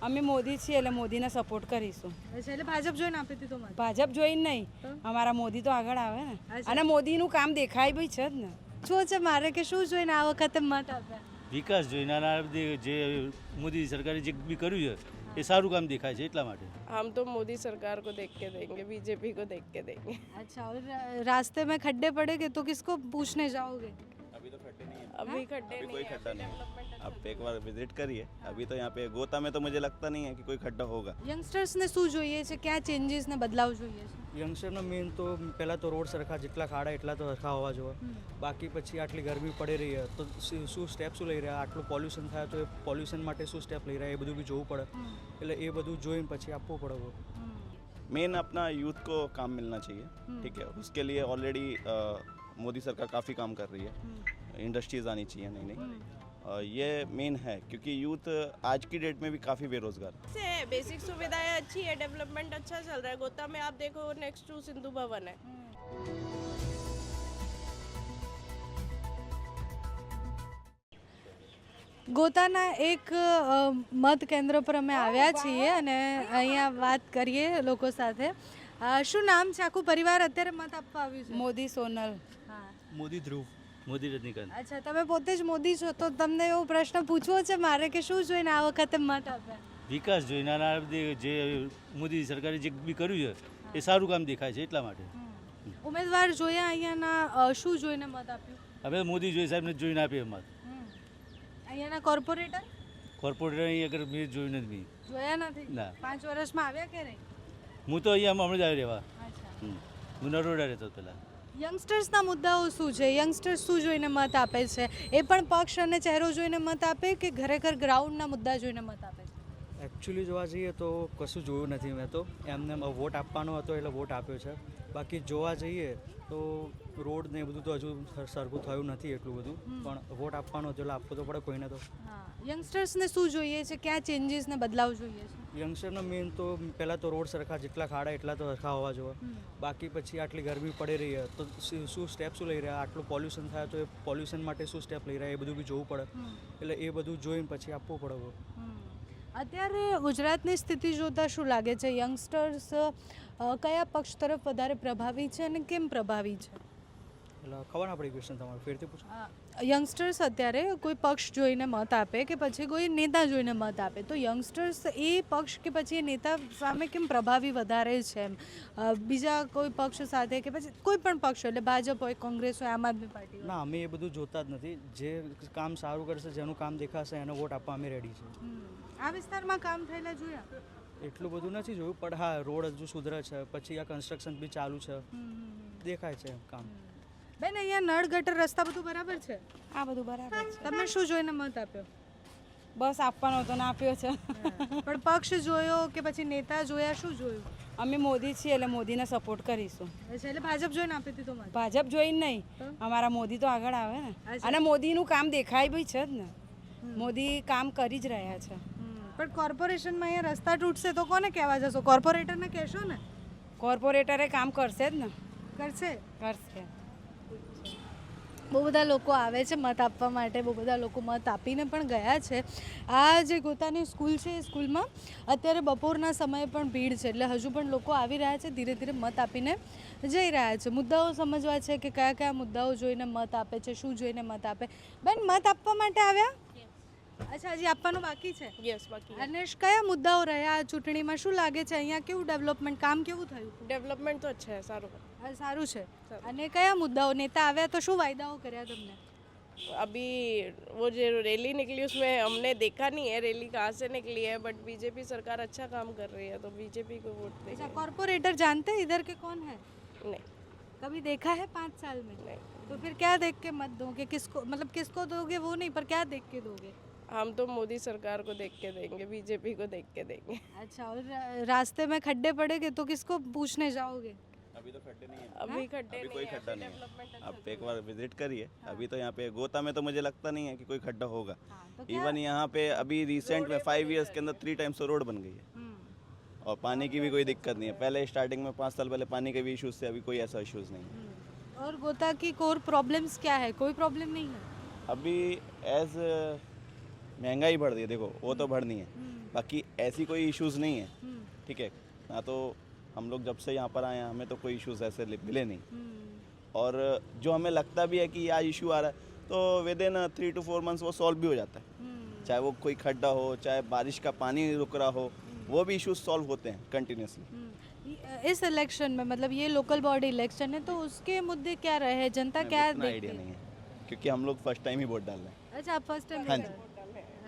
અમે મોદી છીએ એટલે મોદીને સપોર્ટ કરીશું. અચ્છા, એટલે ભાજપ જોઈને આપી દીધું મત. ભાજપ જોઈને નહીં, અમારા મોદી તો આગળ આવે ને, અને મોદીનું કામ દેખાય બી છે જ ને. શું છે મારે કે શું જોઈને આ વખતે મત આપ્યા? વિકાસ જોઈને અને આ બધી જે મોદી સરકારે જે બી કર્યું છે એ સારું કામ દેખાય છે એટલા માટે. हम तो मोदी सरकार को देख के देंगे, बीजेपी को देख के देंगे. अच्छा, और रास्ते में खड्डे पड़ेंगे तो किसको पूछने जाओगे? अभी तो खड्डे नहीं है, अभी खड्डे अभी नहीं कोई है, खड्डा नहीं है. डेवलपमेंट आप एक बार विजिट करिए. अभी तो यहाँ पे गोता में तो मुझे लगता नहीं है कि कोई खड्डा होगा. યંગસ્ટર્સને શું જોઈએ છે, ક્યાં ચેન્જીસ ને બદલાવ જોઈએ છે? યંગસ્ટરનો મેઇન તો પહેલાં તો રોડ સરખા જેટલા ખાડા એટલા તો સરખા હોવા જોઈએ. બાકી પછી આટલી ગરમી પડી રહી છે તો શું સ્ટેપ શું લઈ રહ્યા, આટલું પોલ્યુશન થાય તો એ પોલ્યુશન માટે શું સ્ટેપ લઈ રહ્યા એ બધું બી જોવું પડે. એટલે એ બધું જોઈને પછી આપવું પડે. मेन अपना यूथ को काम मिलना चाहिए. ठीक है, उसके लिए ऑलरेडी मोदी सरकार काफ़ी काम कर रही है. इंडस्ट्रीज आनी चाहिए नई नई. ये मेन है क्योंकि यूथ आज की डेट में भी काफ़ी बेरोजगार से है. बेसिक सुविधाएं अच्छी है, डेवलपमेंट अच्छा चल रहा है. गोता में आप देखो नेक्स्ट टू सिंधु भवन है. ગોતાના એક મત કેન્દ્ર પર અમે આવ્યા છીએ અને અહીંયા વાત કરીએ લોકો સાથે. શું નામ છે? આખું પરિવાર અત્યારે મત આપવા આવ્યું છે? મોદી સોનલ. હા, મોદી ધ્રુવ, મોદી રજનીકાંત. અચ્છા, તમે પોતે જ મોદી છો તો તમને એવો પ્રશ્ન પૂછવો છે મારે કે શું જોઈને આ વખતે મત આપ્યા? વિકાસ જોઈને અને આ બધી જે મોદી સરકારે જે બી કર્યું છે એ સારું કામ દેખાય છે એટલા માટે. ઉમેદવાર જોયા અહીંયાના, શું જોઈને મત આપ્યું? હવે મોદી જોઈ સાહેબને જ જોઈને આપીએ મત. અહીંયાના કોર્પોરેટર કોર્પોરેટર અહીં અગર મેં જોઈને જ બી જોયા નથી? ના. 5 વર્ષમાં આવ્યા કે નહીં? હું તો અહીંયા હમણાં જ આવી રહેવા. અચ્છા, હું નરોડા રહેતો પહેલાં. યંગસ્ટર્સના મુદ્દાઓ શું છે? યંગસ્ટર્સ શું જોઈને મત આપે છે? એ પણ પક્ષ અને ચહેરો જોઈને મત આપે કે ખરેખર ગ્રાઉન્ડના મુદ્દા જોઈને મત આપે છે? એકચ્યુઅલી જોવા જઈએ તો કશું જોયું નથી મેં તો. એમને વોટ આપવાનો હતો એટલે વોટ આપ્યો છે. બાકી જોવા જઈએ તો રોડ ને એ બધું તો હજુ સરખું થયું નથી એટલું બધું, પણ વોટ આપવાનો હતો એટલે આપવો તો પડે કોઈને તો. હા, યંગસ્ટર્સને શું જોઈએ છે, ક્યાં ચેન્જીસ ને બદલાવ જોઈએ છે? યંગસ્ટરનો મેઇન તો પહેલાં તો રોડ સરખા જેટલા ખાડા એટલા તો સરખા હોવા જોઈએ. બાકી પછી આટલી ગરમી પડી રહી છે તો શું સ્ટેપ શું લઈ રહ્યા, આટલું પોલ્યુશન થાય તો એ પોલ્યુશન માટે શું સ્ટેપ લઈ રહ્યા એ બધું બી જોવું પડે. એટલે એ બધું જોઈને પછી આપવું પડે. અત્યારે ગુજરાતની સ્થિતિ જોતાં શું લાગે છે? યંગસ્ટર્સ કયા પક્ષ તરફ વધારે પ્રભાવી છે અને કેમ પ્રભાવી છે? એટલે ખબર ના પડી ક્વેશ્ચન તમારું, ફેરથી પૂછો. યંગસ્ટર્સ અત્યારે કોઈ પક્ષ જોઈને મત આપે કે પછી કોઈ નેતા જોઈને મત આપે, તો યંગસ્ટર્સ એ પક્ષ કે પછી એ નેતા સામે કેમ પ્રભાવી વધારે છે એમ? બીજા કોઈ પક્ષ સાથે કે પછી કોઈ પણ પક્ષ, એટલે ભાજપ હોય, કોંગ્રેસ હોય, આમ આદમી પાર્ટી હોય? ના, અમે એ બધું જોતા જ નથી. જે કામ સારું કરશે, જેનું કામ દેખાશે એને વોટ આપવા અમે રેડી છે. આ વિસ્તારમાં કામ થયેલા જોયા? એટલું બધું નથી જોયું, પણ હા રોડ હજુ સુધરે છે. પછી આ કન્સ્ટ્રક્શન બી ચાલુ છે, દેખાય છે કામ. બેન, અહીંયા નળ ગટર રસ્તા બધું બરાબર છે? આ બધું બરાબર છે. તમે શું જોઈને મત આપ્યો? બસ આપવાનો હતો ને આપ્યો છે. પણ પક્ષ જોયો કે પછી નેતા જોયા, શું જોયું? અમે મોદી છીએ એટલે મોદીને સપોર્ટ કરીશું. અચ્છા, એટલે ભાજપ જોઈને આપી દીધું મત. ભાજપ જોઈને નહીં, અમારા મોદી તો આગળ આવે ને, અને મોદીનું કામ દેખાય બી છે જ ને. મોદી કામ કરી જ રહ્યા છે. પણ કોર્પોરેશનમાં અહીંયા રસ્તા તૂટશે તો કોને કહેવા જશો? કોર્પોરેટરને કહેશો ને? કોર્પોરેટરે કામ કરશે જ ને. કરશે? કરશે. બહુ બધા લોકો આવે છે મત આપવા માટે, બહુ બધા લોકો મત આપીને પણ ગયા છે. આ જે ગોતાની સ્કૂલ છે એ સ્કૂલમાં અત્યારે બપોરના સમયે પણ ભીડ છે, એટલે હજુ પણ લોકો આવી રહ્યા છે, ધીરે ધીરે મત આપીને જઈ રહ્યા છે. મુદ્દાઓ સમજવા છે કે કયા કયા મુદ્દાઓ જોઈને મત આપે છે, શું જોઈને મત આપે. બેન, મત આપવા માટે આવ્યા? અચ્છા, હજી આપવાનું બાકી છે? यस, बाकी અને કયા મુદ્દાઓ રહ્યા આ ચૂંટણીમાં? શું લાગે છે અહીંયા કેવું ડેવલપમેન્ટ, કામ કેવું થયું? डेवलपमेंट तो अच्छा है, सारू है. સારું છે. અને કયા મુદ્દાઓ? નેતા આવ્યા તો શું વાયદાઓ કર્યા તમને? अभी वो जो रैली निकली उसमें हमने देखा नहीं है रैली कहाँ से निकली है, बट बीजेपी सरकार अच्छा काम कर रही है तो बीजेपी को वोट देंगे. अच्छा, कॉर्पोरेटर जानते हैं इधर के कौन है? नहीं, कभी देखा है 5 साल में? नहीं. तो फिर क्या देख के मत दोगे? किसको, मतलब किसको दोगे वो नहीं, पर क्या देख के दोगे? हम तो मोदी सरकार को देख के देंगे, बीजेपी को देख के देंगे. अच्छा, और रास्ते में खड्डे पड़ेंगे तो किसको पूछने जाओगे? अभी तो खड्डे नहीं है. अभी खड्डे अभी नहीं कोई है, खड्डा नहीं है. डेवलपमेंट अच्छा आप एक बार विजिट करिए. अभी तो यहाँ पे गोता में तो मुझे लगता नहीं है कि कोई खड्डा होगा. तो इवन यहाँ पे अभी रिसेंट में 5 इयर्स के अंदर 3 टाइम्स तो रोड बन गई है. और पानी की भी कोई दिक्कत नहीं है. पहले स्टार्टिंग में 5 साल पहले पानी के भी इश्यूज थे, अभी कोई ऐसा इश्यूज नहीं है. और गोता की कोर प्रॉब्लम्स क्या है? कोई प्रॉब्लम नहीं है? अभी एज महंगाई बढ़ रही है, देखो वो तो बढ़नी है, बाकी ऐसी कोई इश्यूज़ नहीं है, ठीक है ना। तो हम लोग जब से यहाँ पर आए हैं हमें तो कोई इश्यूज़ ऐसे मिले नहीं, और जो हमें लगता भी है कि आज इशू आ रहा है तो विद इन 3 to 4 months वो सॉल्व भी हो जाता है। चाहे वो कोई खड्डा हो, चाहे बारिश का पानी रुक रहा हो, वो भी इश्यूज सॉल्व होते हैं कंटिन्यूसली। इस इलेक्शन में मतलब ये लोकल बॉडी इलेक्शन है तो उसके मुद्दे क्या रहे, जनता क्या इतना देखती आइडिया है? नहीं है क्योंकि हम लोग फर्स्ट टाइम ही वोट डाल रहे हैं। अच्छा, आप फर्स्ट टाइम हाँ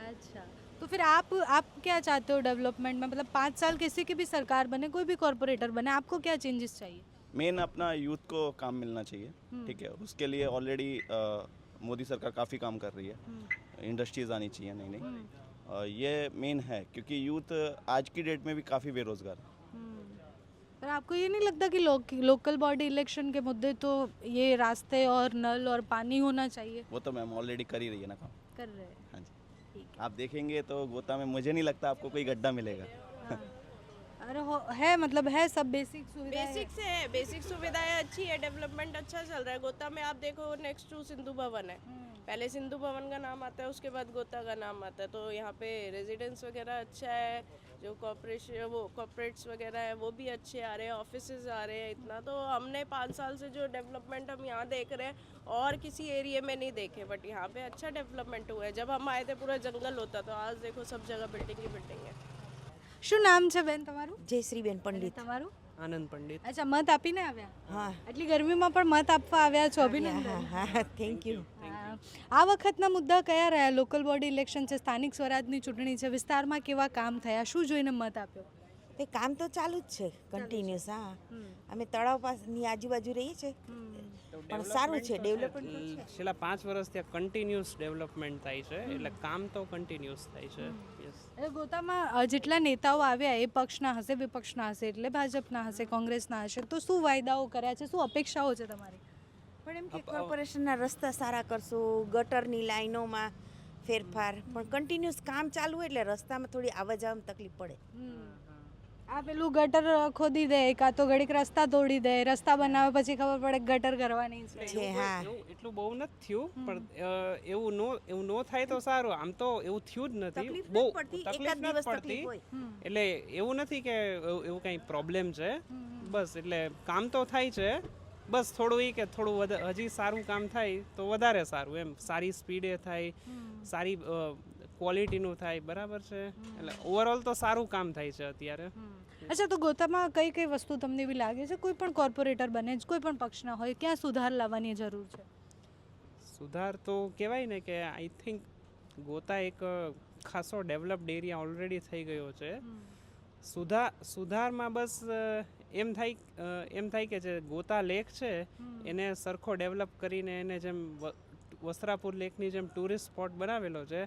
अच्छा, तो फिर आप क्या चाहते हो डेवलपमेंट में? मतलब 5 साल किसी की भी सरकार बने, कोई भी कॉरपोरेटर बने, आपको क्या चेंजेस चाहिए? मेन अपना यूथ को काम मिलना चाहिए, ठीक है। उसके लिए ऑलरेडी मोदी सरकार काफ़ी काम कर रही है, इंडस्ट्रीज आनी चाहिए नई नई, ये मेन है क्योंकि यूथ आज की डेट में भी काफ़ी बेरोजगार है। पर आपको ये नहीं लगता कि लोकल बॉडी इलेक्शन के मुद्दे तो ये रास्ते और नल और पानी होना चाहिए? वो तो मैम ऑलरेडी कर ही रही है ना काम। कर रहे हैं। हाँ जी, आप देखेंगे तो गोता में मुझे नहीं लगता आपको कोई गड्ढा मिलेगा। अरे है, मतलब है सब बेसिक सुविधा बेसिक से है, बेसिक सुविधाएं अच्छी है, डेवलपमेंट अच्छा चल रहा है। गोता में आप देखो नेक्स्ट टू सिंधु भवन है, पहले सिंधु भवन का नाम आता है, उसके बाद गोता का नाम आता है। तो यहाँ पे रेजिडेंस वगैरह अच्छा है, जो कॉर्पोरेट्स वगैरह है वो भी अच्छे आ रहे हैं, ऑफिसेज आ रहे हैं। इतना तो हमने 5 साल से जो डेवलपमेंट हम यहाँ देख रहे हैं और किसी एरिया में नहीं देखे, बट यहाँ पे अच्छा डेवलपमेंट हुआ है। जब हम आए थे पूरा जंगल होता, तो आज देखो सब जगह बिल्डिंग ही बिल्डिंग है। શું નામ છે બેન તમારું? જયશ્રીબેન અને પંડિત. તમારું? આનંદ પંડિત. અચ્છા, મત આપીને આવ્યા? હા આટલી ગરમીમાં પણ મત આપવા આવ્યા છો, અભિનંદન. હા હા થેન્ક યુ. આ વખતના મુદ્દા કયા રહ્યા? લોકલ બોડી ઇલેક્શન છે, સ્થાનિક સ્વરાજની ચૂંટણી છે, વિસ્તારમાં કેવા કામ થયા, શું જોઈને મત આપ્યો? તે કામ તો ચાલુ જ છે કન્ટિન્યુઅસ. હા અમે તળાવ પાસની આજુબાજુ રહીએ છીએ પણ સારું છે ડેવલપમેન્ટ. છેલ્લા 5 વર્ષથી આ કન્ટિન્યુઅસ ડેવલપમેન્ટ થાય છે, એટલે કામ તો કન્ટિન્યુઅસ થાય છે. યસ. એટલે ગોતામાં જેટલા નેતાઓ આવ્યા એ પક્ષના હશે, વિપક્ષના હશે, એટલે ભાજપના હશે, કોંગ્રેસના હશે, તો શું વાયદાઓ કર્યા છે, શું અપેક્ષાઓ છે તમારી? પણ એમ કે કોર્પોરેશનના રસ્તા સારા કરશો, ગટરની લાઈનોમાં ફેરફાર, પણ કન્ટિન્યુઅસ કામ ચાલુ હોય એટલે રસ્તામાં થોડી આવવા જવામાં તકલીફ પડે. આ પેલું ગટર ખોદી દે, કાં તો ઘડીક રસ્તા તોડી દે, રસ્તા બનાવે પછી ખબર પડે કે ગટર કરવાની છે. છે હા એટલું બહુ નથી થયું, પણ એવું નો થાય તો સારું. આમ તો એવું થયું જ નથી, તકલીફ બહુ નથી પડતી, તકલીફ એકાદ નથી દિવસ પડતી. તકલીફ હોય. એટલે એવું નથી કે એવું કંઈ પ્રોબ્લેમ છે, બસ એટલે કામ તો થાય છે. બસ થોડું એ કે થોડું હજી સારું કામ થાય તો વધારે સારું, એમ સારી સ્પીડે થાય, સારી ક્વોલિટીનું થાય, બરાબર છે. એટલે ઓવરઓલ તો સારું કામ થાય છે અત્યારે. અચ્છા, તો ગોતામાં કઈ કઈ વસ્તુ તમને એવી લાગે છે કોઈ પણ કોર્પોરેટર બને, કોઈ પણ પક્ષના હોય, ક્યાં સુધાર લાવવાની જરૂર છે? સુધાર તો કહેવાય ને કે આઈ થિંક ગોતા એક ખાસો ડેવલપ્ડ એરિયા ઓલરેડી થઈ ગયો છે. સુધારમાં બસ એમ થાય કે જે ગોતા લેક છે એને સરખો ડેવલપ કરીને એને જેમ વસ્ત્રાપુર લેકની જેમ ટુરિસ્ટ સ્પોટ બનાવેલો છે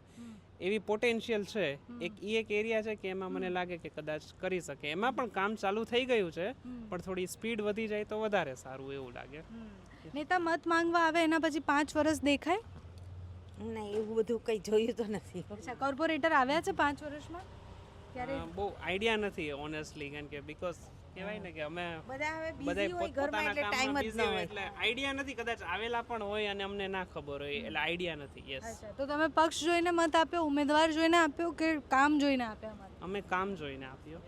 એવી પોટેન્શિયલ છે. એક એરિયા છે કે એમાં મને લાગે કે કદાચ કરી શકે. એમાં પણ કામ ચાલુ થઈ ગયું છે, પણ થોડી સ્પીડ વધી જાય તો વધારે સારું એવું લાગે. નેતા મત માંગવા આવે એના પછી 5 વર્ષ દેખાય? ના એવું બધું કંઈ જોયું તો નથી. અચ્છા, કોર્પોરેટર આવ્યા છે 5 વર્ષમાં ક્યારે? બહુ આઈડિયા નથી ઓનેસ્ટલી, કારણ કે બીકોઝ કહેવાય ને કે અમે બધા હવે બધા બિઝી હોય ઘરમાં પોતાના એટલે ટાઈમ કામમાં જ busy ન હોય, હોય. એટલે આઈડિયા નથી. કદાચ આવેલા પણ હોય અને અમને ના ખબર હોય, એટલે આઈડિયા નથી. યસ. અચ્છા, તો તમે પક્ષ જોઈને મત આપ્યો, ઉમેદવાર જોઈને આપ્યો કે કામ જોઈને આપ્યા મત? અમે કામ જોઈને આપ્યો.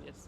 યસ.